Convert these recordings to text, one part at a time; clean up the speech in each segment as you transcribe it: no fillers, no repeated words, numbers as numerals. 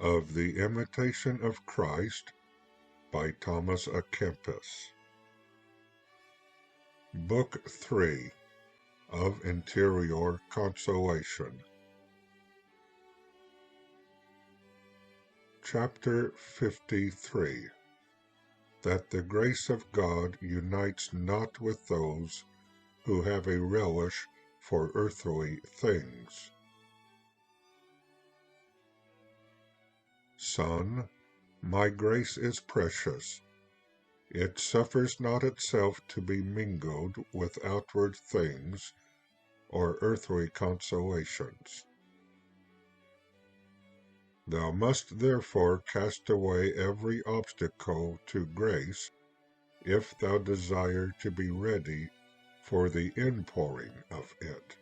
of the Imitation of Christ by Thomas A. Kempis. Book 3 of Interior Consolation. Chapter 53. That the grace of God unites not with those who have a relish for earthly things. Son, my grace is precious. It suffers not itself to be mingled with outward things or earthly consolations. Thou must therefore cast away every obstacle to grace, if thou desire to be ready for the inpouring of it.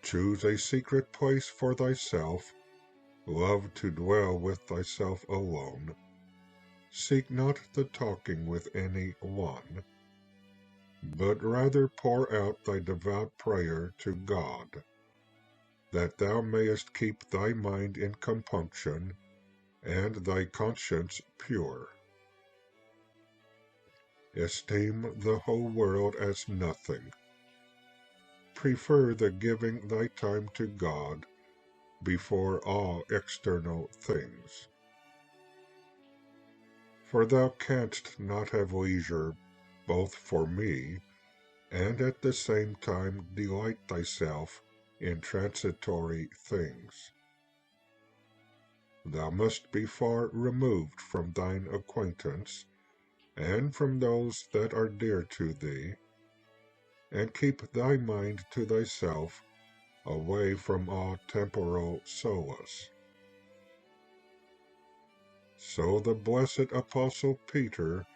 Choose a secret place for thyself, love to dwell with thyself alone. Seek not the talking with any one, but rather pour out thy devout prayer to God, that thou mayest keep thy mind in compunction, and thy conscience pure. Esteem the whole world as nothing. Prefer the giving thy time to God before all external things. For thou canst not have leisure both for me, and at the same time delight thyself in transitory things. Thou must be far removed from thine acquaintance, and from those that are dear to thee, and keep thy mind to thyself, away from all temporal solace. So the blessed Apostle Peter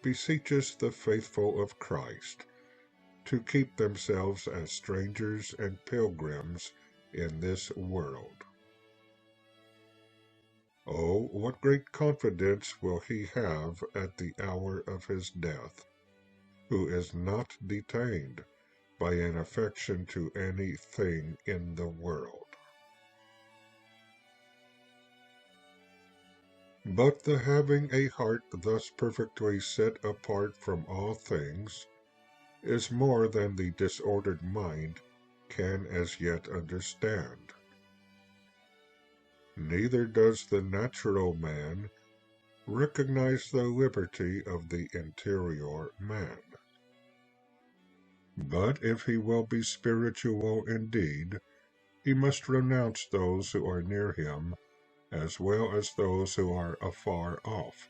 beseeches the faithful of Christ to keep themselves as strangers and pilgrims in this world. Oh, what great confidence will he have at the hour of his death, who is not detained by an affection to any thing in the world. But the having a heart thus perfectly set apart from all things is more than the disordered mind can as yet understand. Neither does the natural man recognize the liberty of the interior man. But if he will be spiritual indeed, he must renounce those who are near him as well as those who are afar off,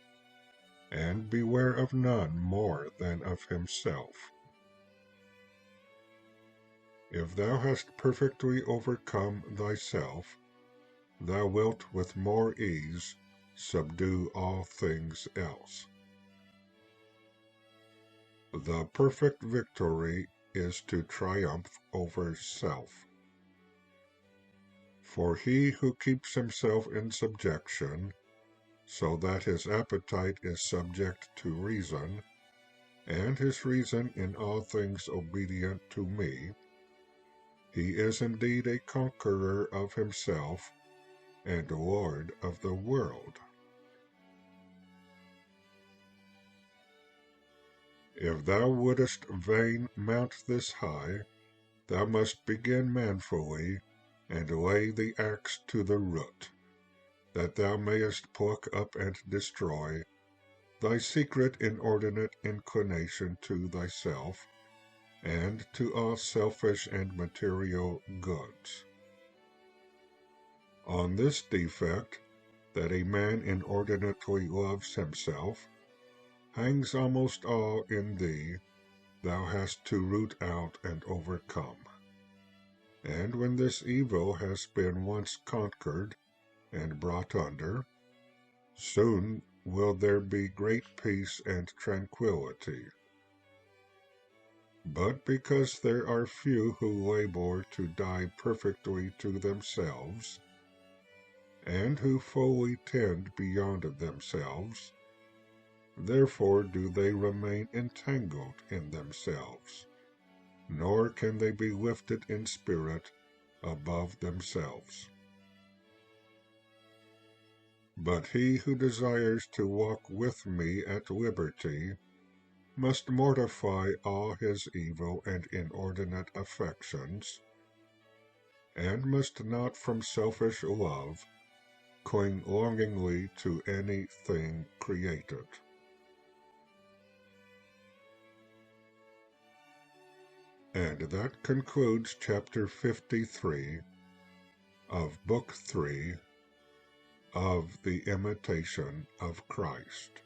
and beware of none more than of himself. If thou hast perfectly overcome thyself, thou wilt with more ease subdue all things else. The perfect victory is to triumph over self. For he who keeps himself in subjection, so that his appetite is subject to reason, and his reason in all things obedient to me, he is indeed a conqueror of himself, and Lord of the world. If thou wouldest vain mount this high, thou must begin manfully, and lay the axe to the root, that thou mayest pluck up and destroy thy secret inordinate inclination to thyself, and to all selfish and material goods. On this defect, that a man inordinately loves himself, hangs almost all in thee thou hast to root out and overcome. And when this evil has been once conquered and brought under, soon will there be great peace and tranquillity. But because there are few who labor to die perfectly to themselves, and who fully tend beyond themselves, therefore do they remain entangled in themselves, nor can they be lifted in spirit above themselves. But he who desires to walk with me at liberty must mortify all his evil and inordinate affections, and must not from selfish love cling longingly to any thing created. And that concludes Chapter 53 of Book 3 of the Imitation of Christ.